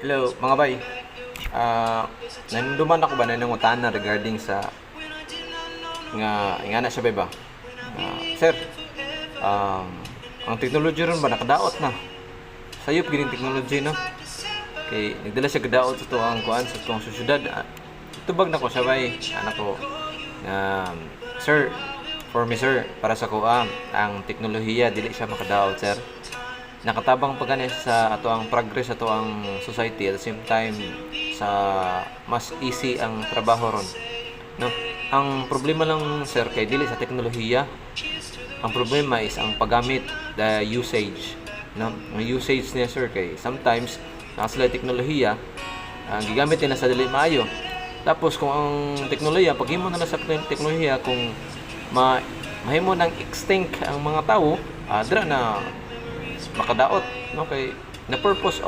Hello, mga bay. Nanduman ako ba na nangutana regarding sa nga na siya ba? Sir, um, ang technology ron ba nakadaot na? Sayop gining technology no. Kay nagdala siya kadaot sa tuang kuan sa tuang syudad. Tubag na ko siya bay. Anak ko. Sir, for me sir, para sa kuan, ang teknolohiya dili siya makadaot sir. Nakatabang pa gani sa ato ang progress ato ang society, at the same time sa mas easy ang trabaho ron no. Ang problema lang sir kay dili sa teknolohiya, ang problema is ang paggamit, the usage no. Ang usage niya sir kay sometimes nasa sila teknolohiya ang gigamit nila sa dili maayo, tapos kung ang teknolohiya paghimo na sa teknolohiya kung mahimo nang extinct ang mga tao, dira na makadaot no kay na purpose